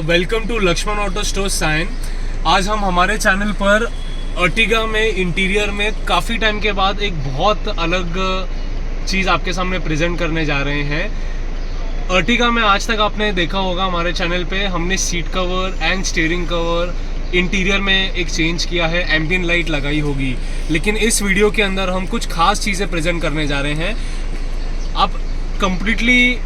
Welcome to Lakshman auto store sign. आज हम हमारे चैनल पर अर्टिगा में इंटीरियर में काफ़ी टाइम के बाद एक बहुत अलग चीज़ आपके सामने प्रेजेंट करने जा रहे हैं। अर्टिगा में आज तक आपने देखा होगा हमारे चैनल पे हमने seat cover and steering cover interior में एक चेंज किया है, एम्बियंट लाइट लगाई होगी, लेकिन इस वीडियो के अंदर हम कुछ खास चीज़ें प्रेजेंट करने जा रहे हैं। आप कंप्लीटली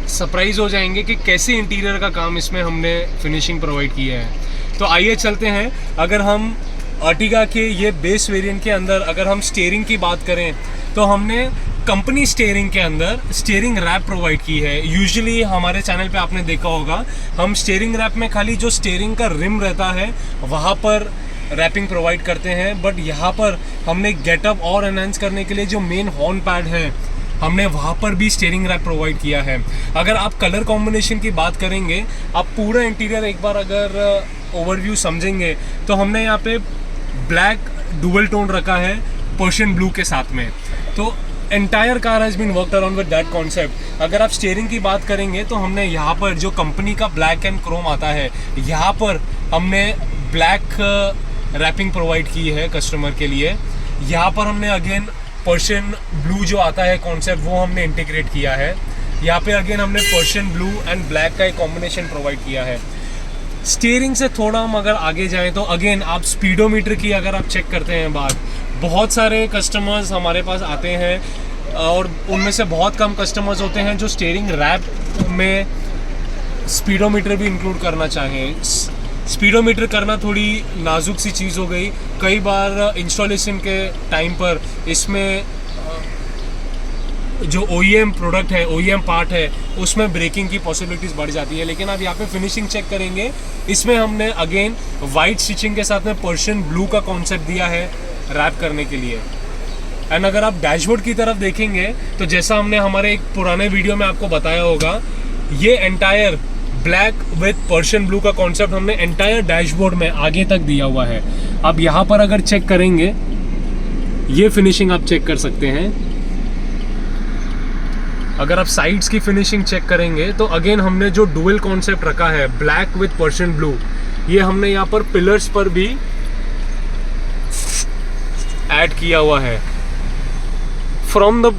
सरप्राइज हो जाएंगे कि कैसे इंटीरियर का काम इसमें हमने फिनिशिंग प्रोवाइड किया है। तो आइए चलते हैं। अगर हम अर्टिगा के ये बेस वेरिएंट के अंदर अगर हम स्टीयरिंग की बात करें तो हमने कंपनी स्टीयरिंग के अंदर स्टीयरिंग रैप प्रोवाइड की है। यूजुअली हमारे चैनल पे आपने देखा होगा हम स्टीयरिंग रैप में खाली जो स्टीयरिंग का रिम रहता है वहाँ पर रैपिंग प्रोवाइड करते हैं, बट यहाँ पर हमने गेटअप और एनहांस करने के लिए जो मेन हॉर्न पैड है हमने वहाँ पर भी स्टीयरिंग रैप प्रोवाइड किया है। अगर आप कलर कॉम्बिनेशन की बात करेंगे, आप पूरा इंटीरियर एक बार अगर ओवरव्यू समझेंगे तो हमने यहाँ पे ब्लैक डुअल टोन रखा है पर्शियन ब्लू के साथ में। तो entire car has been worked around with that concept. अगर आप स्टीयरिंग की बात करेंगे तो हमने यहाँ पर जो कंपनी का ब्लैक एंड क्रोम आता है यहाँ पर हमने ब्लैक रैपिंग प्रोवाइड की है कस्टमर के लिए। यहाँ पर हमने अगेन पर्शियन ब्लू जो आता है कॉन्सेप्ट वो हमने इंटीग्रेट किया है। यहाँ पे अगेन हमने पर्शियन ब्लू एंड ब्लैक का एक कॉम्बिनेशन प्रोवाइड किया है। स्टीयरिंग से थोड़ा हम अगर आगे जाएं तो अगेन आप स्पीडोमीटर की अगर आप चेक करते हैं बात, बहुत सारे कस्टमर्स हमारे पास आते हैं और उनमें से बहुत कम कस्टमर्स होते हैं जो स्टीयरिंग रैप में स्पीडोमीटर भी इंक्लूड करना चाहें। स्पीडोमीटर करना थोड़ी नाजुक सी चीज़ हो गई। कई बार इंस्टॉलेशन के टाइम पर इसमें जो OEM प्रोडक्ट है, OEM पार्ट है, उसमें ब्रेकिंग की पॉसिबिलिटीज़ बढ़ जाती है। लेकिन आप यहाँ पे फिनिशिंग चेक करेंगे, इसमें हमने अगेन वाइट स्टिचिंग के साथ में पर्शियन ब्लू का कॉन्सेप्ट दिया है रैप करने के लिए। एंड अगर आप डैशबोर्ड की तरफ देखेंगे तो जैसा हमने हमारे एक पुराने वीडियो में आपको बताया होगा, ये entire black with Persian blue का कॉन्सेप्ट हमने एंटायर डैशबोर्ड में आगे तक दिया हुआ है। अब यहाँ पर अगर चेक करेंगे, ये फिनिशिंग आप चेक कर सकते हैं। अगर आप साइड्स की फिनिशिंग चेक करेंगे तो अगेन हमने जो डुअल कॉन्सेप्ट रखा है ब्लैक विथ पर्शियन ब्लू, ये हमने यहाँ पर पिलर्स पर भी ऐड किया हुआ है। From the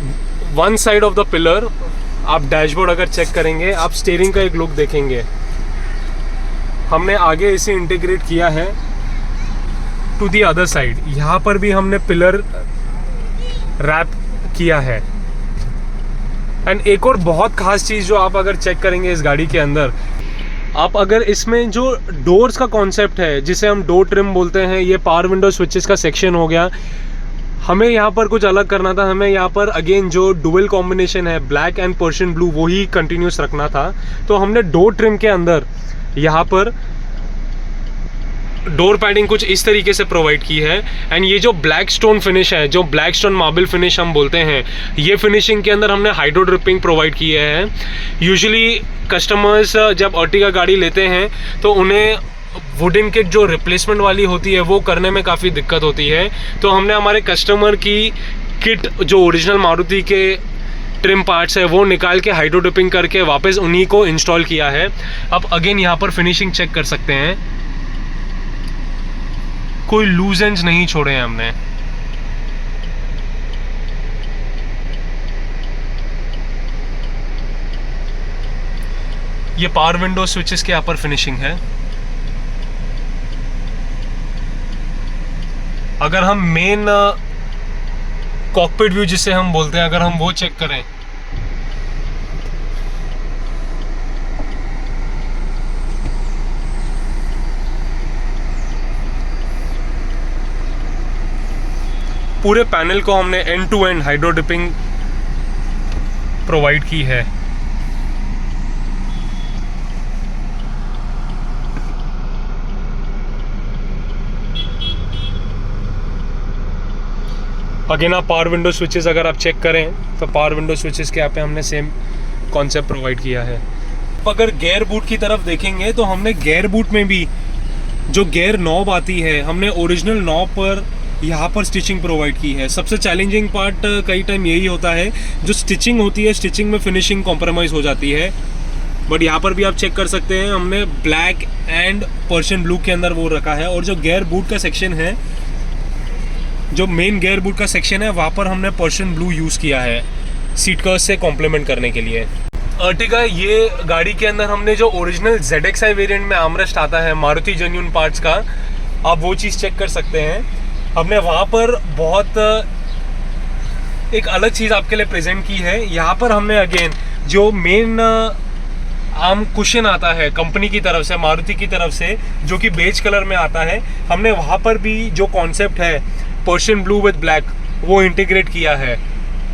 one side of the pillar आप डैशबोर्ड अगर चेक करेंगे, आप स्टीयरिंग का एक लुक देखेंगे, हमने आगे इसे इंटीग्रेट किया है टू दी अदर साइड। यहाँ पर भी हमने पिलर रैप किया है। एंड एक और बहुत खास चीज़ जो आप अगर चेक करेंगे इस गाड़ी के अंदर, आप अगर इसमें जो डोर्स का कॉन्सेप्ट है जिसे हम डोर ट्रिम बोलते हैं, ये पावर विंडो स्विचेस का सेक्शन हो गया। हमें यहाँ पर कुछ अलग करना था, हमें यहाँ पर अगेन जो डुअल कॉम्बिनेशन है ब्लैक एंड पर्शियन ब्लू वही कंटिन्यूस रखना था। तो हमने डोर ट्रिम के अंदर यहाँ पर डोर पैडिंग कुछ इस तरीके से प्रोवाइड की है। एंड ये जो ब्लैक स्टोन फिनिश है, जो ब्लैक स्टोन मार्बल फिनिश हम बोलते हैं, ये फिनिशिंग के अंदर हमने हाइड्रो ड्रिपिंग प्रोवाइड किए हैं। यूजुअली कस्टमर्स जब अर्टिगा गाड़ी लेते हैं तो उन्हें वुडन किट जो रिप्लेसमेंट वाली होती है वो करने में काफ़ी दिक्कत होती है। तो हमने हमारे कस्टमर की किट जो ओरिजिनल मारुति के ट्रिम पार्ट्स है वो निकाल के हाइड्रो ड्रिपिंग करके वापस उन्हीं को इंस्टॉल किया है। अब अगेन यहाँ पर फिनिशिंग चेक कर सकते हैं, कोई लूज एंड्स नहीं छोड़े हैं हमने। ये पावर विंडो स्विचेस के यहाँ पर फिनिशिंग है। अगर हम मेन कॉकपिट व्यू जिसे हम बोलते हैं, अगर हम वो चेक करें, पूरे पैनल को हमने end to end hydro dipping provide की है। अगेन आप पावर विंडो स्विचेस अगर आप चेक करें तो पावर विंडो स्विचेस के यहाँ पे हमने सेम कॉन्सेप्ट प्रोवाइड किया है। अगर गियर बूट की तरफ देखेंगे तो हमने गियर बूट में भी जो गियर नॉब आती है हमने ओरिजिनल नॉब पर यहाँ पर स्टिचिंग प्रोवाइड की है। सबसे चैलेंजिंग पार्ट कई टाइम यही होता है, जो स्टिचिंग होती है, स्टिचिंग में फिनिशिंग कॉम्प्रोमाइज़ हो जाती है। बट यहाँ पर भी आप चेक कर सकते हैं, हमने ब्लैक एंड पर्शियन ब्लू के अंदर वो रखा है। और जो गेयर बूट का सेक्शन है, जो मेन गेयर बूट का सेक्शन है, वहाँ पर हमने पर्शियन ब्लू यूज़ किया है सीट कवर्स से कॉम्प्लीमेंट करने के लिए। अर्टिगा ये गाड़ी के अंदर हमने जो ओरिजिनल ZXi वेरिएंट में आर्मरेस्ट आता है मारुति जेन्युइन पार्ट्स का, आप वो चीज़ चेक कर सकते हैं। हमने वहाँ पर बहुत एक अलग चीज़ आपके लिए प्रेजेंट की है। यहाँ पर हमने अगेन जो मेन आर्म कुशन आता है कंपनी की तरफ से, मारुति की तरफ से, जो कि बेज कलर में आता है, हमने वहाँ पर भी जो कॉन्सेप्ट है पर्शियन ब्लू विद ब्लैक वो इंटीग्रेट किया है।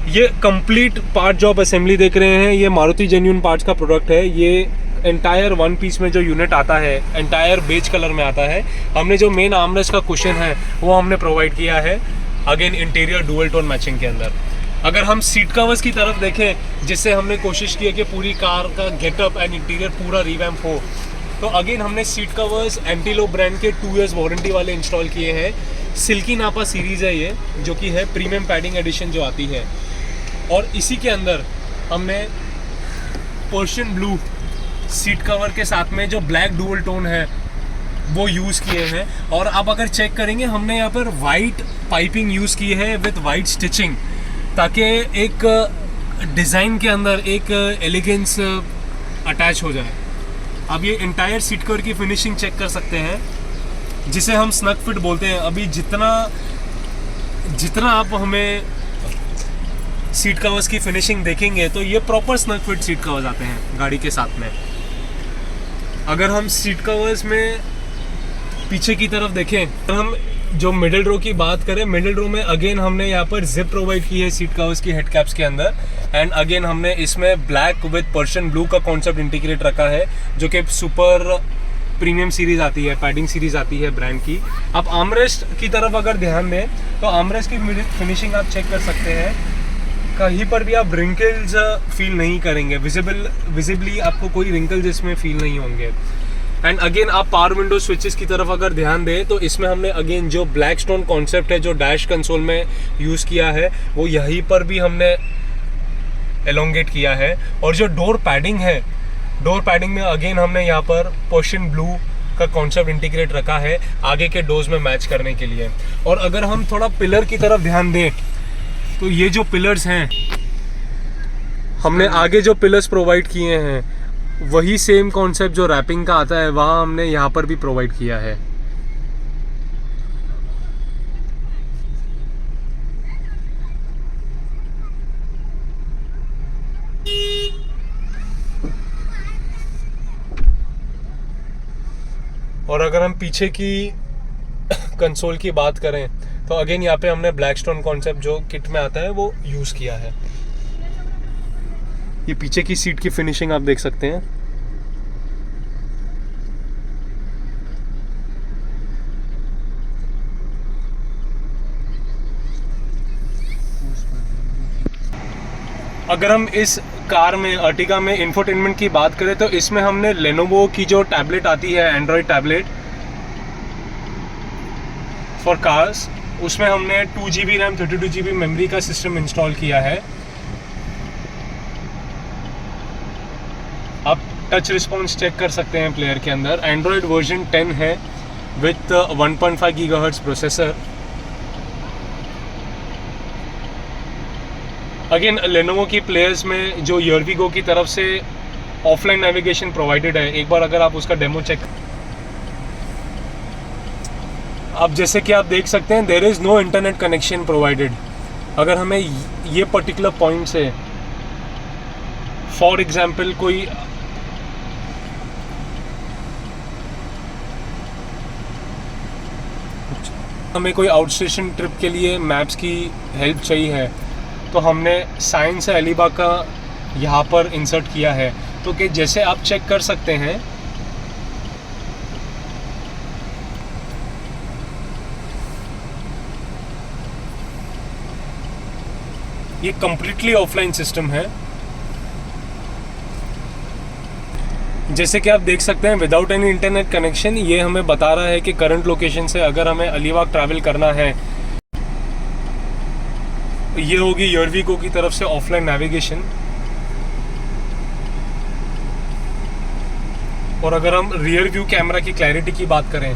ये कंप्लीट पार्ट जो आप असेंबली देख रहे हैं, ये मारुति जेन्युइन पार्ट्स का प्रोडक्ट है। ये एंटायर वन पीस में जो यूनिट आता है, एंटायर बेज कलर में आता है। हमने जो मेन आर्मरेस्ट का कुशन है वो हमने प्रोवाइड किया है again interior dual tone matching के अंदर। अगर हम सीट कवर्स की तरफ देखें, जिससे हमने कोशिश की है कि पूरी कार का गेटअप एंड इंटीरियर पूरा रिवैम्प हो, तो अगेन हमने सीट कवर्स एंटीलोप ब्रांड के 2 इयर्स वारंटी वाले इंस्टॉल किए हैं। सिल्की नापा सीरीज़ है ये, जो कि है प्रीमियम पैडिंग एडिशन जो आती है। और इसी के अंदर हमने पर्शियन ब्लू सीट कवर के साथ में जो ब्लैक डुअल टोन है वो यूज़ किए हैं। और आप अगर चेक करेंगे, हमने यहाँ पर वाइट पाइपिंग यूज़ की है विद वाइट स्टिचिंग, ताकि एक डिज़ाइन के अंदर एक एलिगेंस अटैच हो जाए। अब ये इंटायर सीट कवर की फिनिशिंग चेक कर सकते हैं, जिसे हम स्नग फिट बोलते हैं। अभी जितना आप हमें सीट कवर्स की फिनिशिंग देखेंगे, तो ये proper snug fit seat covers आते हैं गाड़ी के साथ में। अगर हम सीट कवर्स में पीछे की तरफ देखें, तो हम जो मिडिल रो की बात करें, मिडिल रो में अगेन हमने यहाँ पर जिप प्रोवाइड की है सीट कवर्स की हेड कैप्स के अंदर। एंड अगेन हमने इसमें ब्लैक विद पर्शियन ब्लू का कॉन्सेप्ट इंटीग्रेट रखा है, जो कि सुपर प्रीमियम सीरीज आती है, पैडिंग सीरीज आती है ब्रांड की। अब आर्मरेस्ट की तरफ अगर ध्यान दें, तो आर्मरेस्ट की फिनिशिंग आप चेक कर सकते हैं। कहीं पर भी आप रिंकल्स फील नहीं करेंगे, विजिबली आपको कोई रिंकल्स इसमें फील नहीं होंगे। एंड अगेन आप पावर विंडो स्विचेस की तरफ अगर ध्यान दें, तो इसमें हमने अगेन जो ब्लैक स्टोन कॉन्सेप्ट है जो डैश कंसोल में यूज़ किया है, वो यहीं पर भी हमने एलोंगेट किया है। और जो डोर पैडिंग है, डोर पैडिंग में अगेन हमने यहाँ पर पर्शियन ब्लू का कॉन्सेप्ट इंटीग्रेट रखा है आगे के डोर्स में मैच करने के लिए। और अगर हम थोड़ा पिलर की तरफ ध्यान दें, तो ये जो पिलर्स हैं, हमने आगे जो पिलर्स प्रोवाइड किए हैं, वही सेम कॉन्सेप्ट जो रैपिंग का आता है, वहाँ हमने यहाँ पर भी प्रोवाइड किया है। और अगर हम पीछे की कंसोल की बात करें, तो अगेन यहाँ पे हमने ब्लैक स्टोन कॉन्सेप्ट जो किट में आता है वो यूज़ किया है। ये पीछे की सीट की फिनिशिंग आप देख सकते हैं। अगर हम इस कार में, अर्टिगा में इंफोटेनमेंट की बात करें, तो इसमें हमने लेनोवो की जो टैबलेट आती है, एंड्रॉयड टैबलेट फॉर कार्स, उसमें हमने 2GB रैम 32GB मेमोरी का सिस्टम इंस्टॉल किया है। आप टच रिस्पॉन्स चेक कर सकते हैं प्लेयर के अंदर। एंड्रॉयड वर्जन 10 है with 1.5 GHz processor. Again Lenovo की प्लेयर्स में जो ईयरवीगो की तरफ से ऑफलाइन नेविगेशन प्रोवाइडेड है, एक बार अगर आप उसका डेमो चेक, अब जैसे कि आप देख सकते हैं, there is no internet connection provided. अगर हमें ये पर्टिकुलर पॉइंट से, फॉर एग्जांपल, कोई हमें कोई आउट स्टेशन ट्रिप के लिए मैप्स की हेल्प चाहिए है, तो हमने साइन से अलीबाग का यहाँ पर इंसर्ट किया है। तो कि जैसे आप चेक कर सकते हैं, ये कंप्लीटली ऑफलाइन सिस्टम है। जैसे कि आप देख सकते हैं, विदाउट एनी इंटरनेट कनेक्शन ये हमें बता रहा है कि करंट लोकेशन से अगर हमें अलीबाग ट्रैवल करना है, ये होगी ईयरवीगो की तरफ से ऑफलाइन नेविगेशन। और अगर हम रियर व्यू कैमरा की क्लैरिटी की बात करें,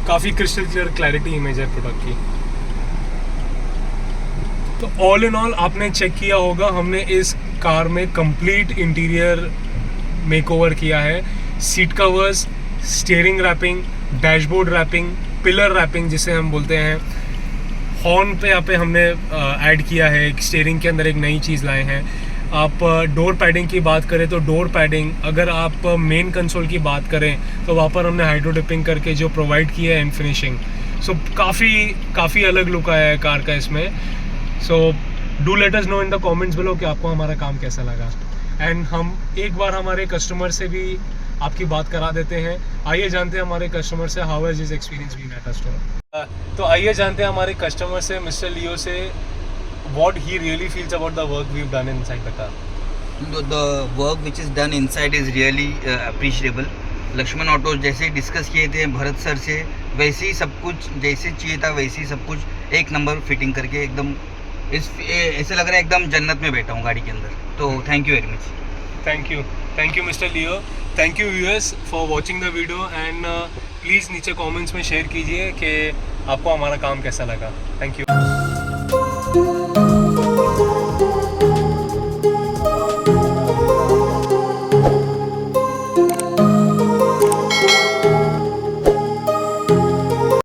काफ़ी क्रिस्टल क्लियर क्लैरिटी इमेज है प्रोडक्ट की। तो ऑल इन ऑल आपने चेक किया होगा, हमने इस कार में कंप्लीट इंटीरियर मेकओवर किया है। Seat covers, steering wrapping, dashboard wrapping, pillar wrapping जिसे हम बोलते हैं, हॉर्न पे यहाँ पे हमने ऐड किया है, एक स्टीयरिंग के अंदर एक नई चीज़ लाए हैं। आप डोर पैडिंग की बात करें तो डोर पैडिंग, अगर आप मेन कंसोल की बात करें तो वहाँ पर हमने हाइड्रो डिपिंग करके जो प्रोवाइड किया है एंड फिनिशिंग, सो काफ़ी अलग लुक आया है कार का इसमें। So do let us know in the comments below कि आपको हमारा काम कैसा लगा। एंड हम एक बार हमारे कस्टमर से भी आपकी बात करा देते हैं। आइए जानते हैं हमारे कस्टमर से how has his experience been at our store. तो आइए जानते हैं हमारे कस्टमर से, मिस्टर लियो से, what he really feels about the work we've done inside the car. The work which is done inside is really appreciable. Lakshman auto जैसे discuss किए थे भरत सर से, वैसे ही सब कुछ जैसे चाहिए था वैसे ही सब कुछ एक नंबर फिटिंग करके एकदम ऐसे लग रहा है एकदम जन्नत में बैठा हूँ गाड़ी के अंदर। तो thank you very much. Thank you mister Leo. Thank you viewers for watching the video and please नीचे कमेंट्स में शेयर कीजिए कि आपको हमारा काम कैसा लगा। Thank you.